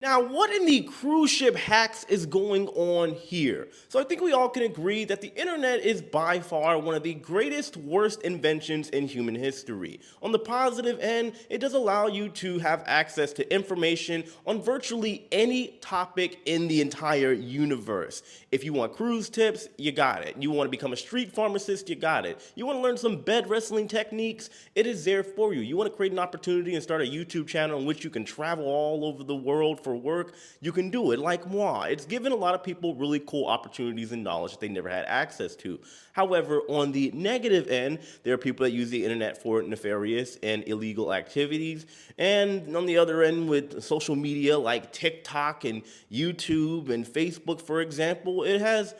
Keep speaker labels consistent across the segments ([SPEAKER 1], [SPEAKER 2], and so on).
[SPEAKER 1] Now, what in the cruise ship hacks is going on here? So I think we all can agree that the internet is by far one of the greatest, worst inventions in human history. On the positive end, it does allow you to have access to information on virtually any topic in the entire universe. If you want cruise tips, you got it. You want to become a street pharmacist, you got it. You want to learn some bed wrestling techniques, it is there for you. You want to create an opportunity and start a YouTube channel in which you can travel all over the world for work, you can do it like moi. It's given a lot of people really cool opportunities and knowledge that they never had access to. However, on the negative end, there are people that use the internet for nefarious and illegal activities. And on the other end, with social media like TikTok and YouTube and Facebook, for example, it has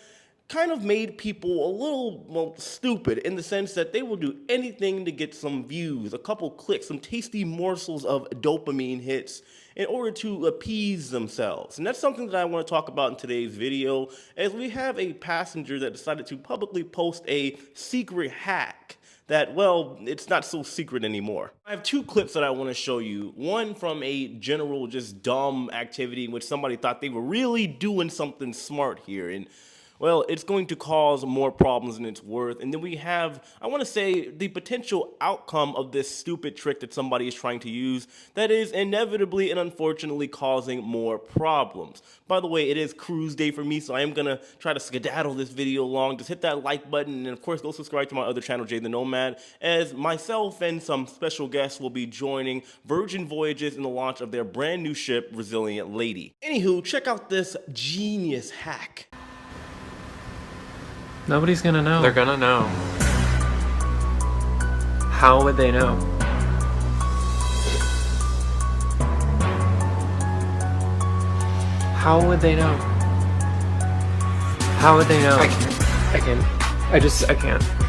[SPEAKER 1] kind of made people a little, well, stupid in the sense that they will do anything to get some views, a couple clicks, some tasty morsels of dopamine hits in order to appease themselves. And that's something that I want to talk about in today's video, as we have a passenger that decided to publicly post a secret hack that, well, it's not so secret anymore. I have two clips that I want to show you. One from a general, just dumb activity in which somebody thought they were really doing something smart here. And well, it's going to cause more problems than it's worth. And then we have, I want to say, the potential outcome of this stupid trick that somebody is trying to use that is inevitably and unfortunately causing more problems. By the way, it is cruise day for me, so I am going to try to skedaddle this video along. Just hit that like button, and of course, go subscribe to my other channel, Jay the Nomad, as myself and some special guests will be joining Virgin Voyages in the launch of their brand new ship, Resilient Lady. Anywho, check out this genius hack.
[SPEAKER 2] Nobody's gonna know.
[SPEAKER 3] They're gonna know.
[SPEAKER 2] How would they know? How would they know? How would they know? I can't.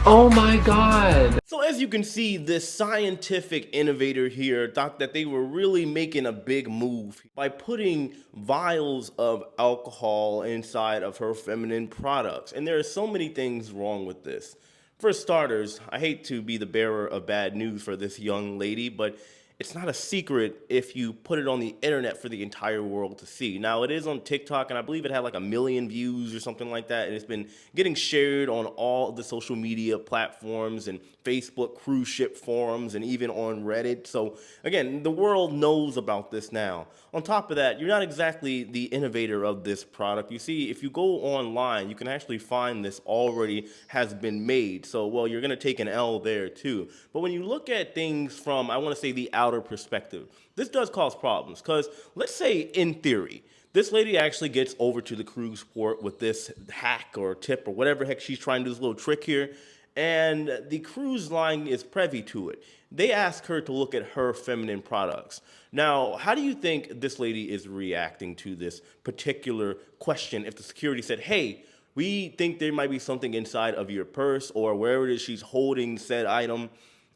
[SPEAKER 2] Oh my god!
[SPEAKER 1] So as you can see, this scientific innovator here thought that they were really making a big move by putting vials of alcohol inside of her feminine products. And there are so many things wrong with this. For starters, I hate to be the bearer of bad news for this young lady, but it's not a secret if you put it on the internet for the entire world to see. Now, it is on TikTok, and I believe it had like 1 million views or something like that, and it's been getting shared on all of the social media platforms and Facebook cruise ship forums and even on Reddit. So, again, the world knows about this now. On top of that, you're not exactly the innovator of this product. You see, if you go online, you can actually find this already has been made. So, well, you're going to take an L there too. But when you look at things from, I want to say, the outer perspective, this does cause problems, because let's say in theory this lady actually gets over to the cruise port with this hack or tip or whatever heck she's trying to do, this little trick here, and the cruise line is privy to it. They ask her to look at her feminine products. Now, how do you think this lady is reacting to this particular question if the security said, hey, we think there might be something inside of your purse or wherever it is she's holding said item?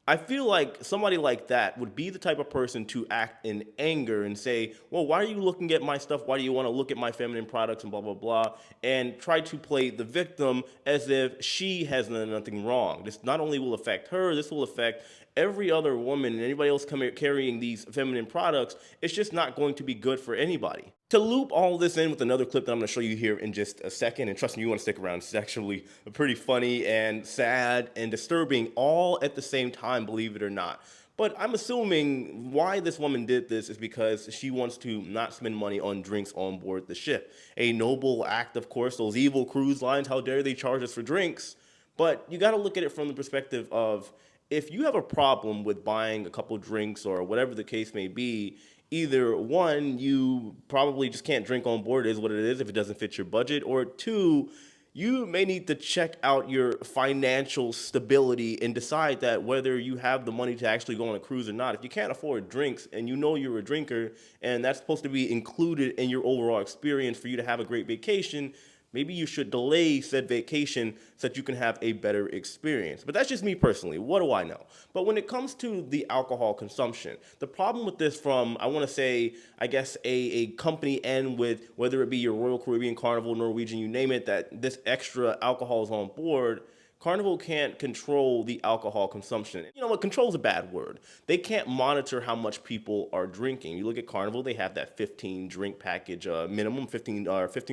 [SPEAKER 1] I feel like somebody like that would be the type of person to act in anger and say, well, why are you looking at my stuff? Why do you want to look at my feminine products and blah, blah, blah, and try to play the victim as if she has done nothing wrong. This not only will affect her, this will affect every other woman and anybody else carrying these feminine products. It's just not going to be good for anybody. To loop all this in with another clip that I'm going to show you here in just a second, and trust me, you want to stick around. It's actually pretty funny and sad and disturbing all at the same time, believe it or not. But I'm assuming why this woman did this is because she wants to not spend money on drinks on board the ship. A noble act, of course. Those evil cruise lines, how dare they charge us for drinks? But you got to look at it from the perspective of, if you have a problem with buying a couple drinks or whatever the case may be, either one, you probably just can't drink on board, is what it is, if it doesn't fit your budget, or two, you may need to check out your financial stability and decide that whether you have the money to actually go on a cruise or not. If you can't afford drinks and you know you're a drinker and that's supposed to be included in your overall experience for you to have a great vacation, maybe you should delay said vacation so that you can have a better experience. But that's just me personally. What do I know? But when it comes to the alcohol consumption, the problem with this from, I want to say, I guess, a company end with, whether it be your Royal Caribbean, Carnival, Norwegian, you name it, that this extra alcohol is on board, Carnival can't control the alcohol consumption. You know what? Control is a bad word. They can't monitor how much people are drinking. You look at Carnival; they have that 15 drink package minimum, 15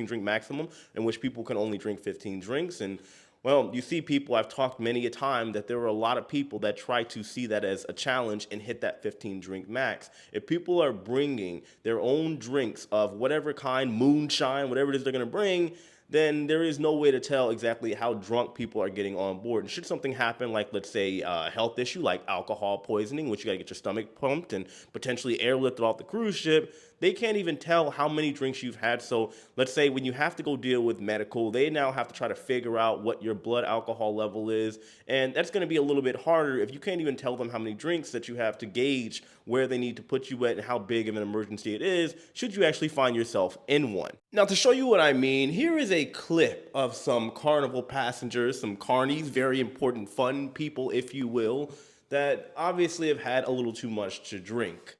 [SPEAKER 1] drink maximum, in which people can only drink 15 drinks. And well, you see people. I've talked many a time that there are a lot of people that try to see that as a challenge and hit that 15 drink max. If people are bringing their own drinks of whatever kind, moonshine, whatever it is they're going to bring, then there is no way to tell exactly how drunk people are getting on board. And should something happen, like let's say a health issue like alcohol poisoning, which you gotta get your stomach pumped and potentially airlifted off the cruise ship, they can't even tell how many drinks you've had. So let's say when you have to go deal with medical, they now have to try to figure out what your blood alcohol level is. And that's gonna be a little bit harder if you can't even tell them how many drinks that you have to gauge where they need to put you at and how big of an emergency it is, should you actually find yourself in one. Now, to show you what I mean, here is a clip of some Carnival passengers, some carnies, very important fun people, if you will, that obviously have had a little too much to drink.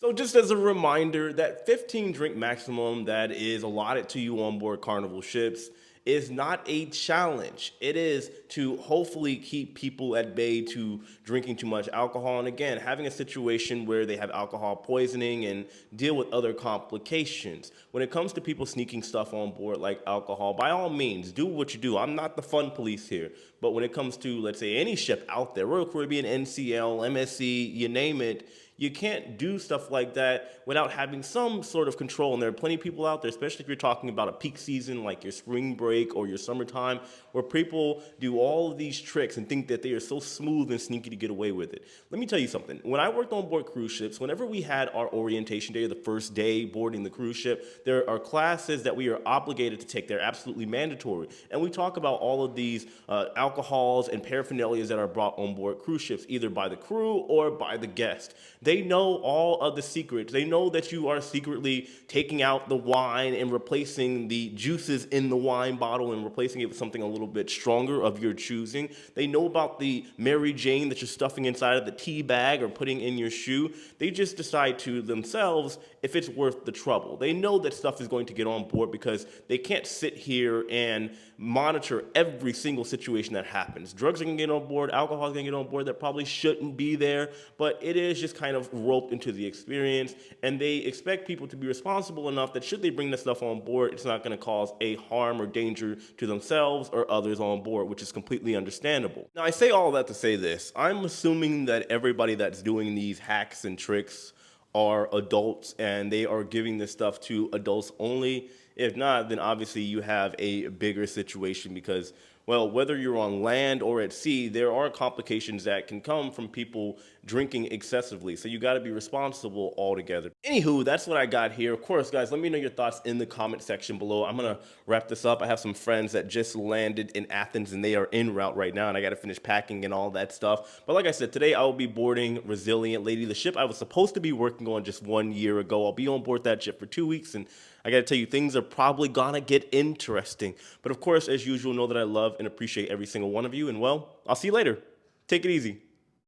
[SPEAKER 1] So just as a reminder, that 15 drink maximum that is allotted to you on board Carnival ships is not a challenge. It is to hopefully keep people at bay to drinking too much alcohol. And again, having a situation where they have alcohol poisoning and deal with other complications. When it comes to people sneaking stuff on board like alcohol, by all means, do what you do. I'm not the fun police here. But when it comes to, let's say, any ship out there, Royal Caribbean, NCL, MSC, you name it, you can't do stuff like that without having some sort of control. And there are plenty of people out there, especially if you're talking about a peak season like your spring break or your summertime, where people do all of these tricks and think that they are so smooth and sneaky to get away with it. Let me tell you something. When I worked on board cruise ships, whenever we had our orientation day, or the first day boarding the cruise ship, there are classes that we are obligated to take. They're absolutely mandatory. And we talk about all of these alcohols and paraphernalias that are brought on board cruise ships, either by the crew or by the guest. They know all of the secrets. They know that you are secretly taking out the wine and replacing the juices in the wine bottle and replacing it with something a little bit stronger of your choosing. They know about the Mary Jane that you're stuffing inside of the tea bag or putting in your shoe. They just decide to themselves if it's worth the trouble. They know that stuff is going to get on board because they can't sit here and monitor every single situation that happens. Drugs are going to get on board, alcohol is going to get on board that probably shouldn't be there, but it is just kind of roped into the experience, and they expect people to be responsible enough that should they bring this stuff on board, it's not going to cause a harm or danger to themselves or others on board, which is completely understandable. Now, I say all that to say this. I'm assuming that everybody that's doing these hacks and tricks are adults and they are giving this stuff to adults only. If not, then obviously you have a bigger situation because, well, whether you're on land or at sea, there are complications that can come from people drinking excessively. So you got to be responsible altogether. Anywho, that's what I got here. Of course, guys, let me know your thoughts in the comment section below. I'm going to wrap this up. I have some friends that just landed in Athens and they are en route right now, and I got to finish packing and all that stuff. But like I said, today I will be boarding Resilient Lady, the ship I was supposed to be working on just 1 year ago. I'll be on board that ship for 2 weeks, and I got to tell you, things are probably gonna get interesting. But of course, as usual, know that I love and appreciate every single one of you. And well, I'll see you later. Take it easy.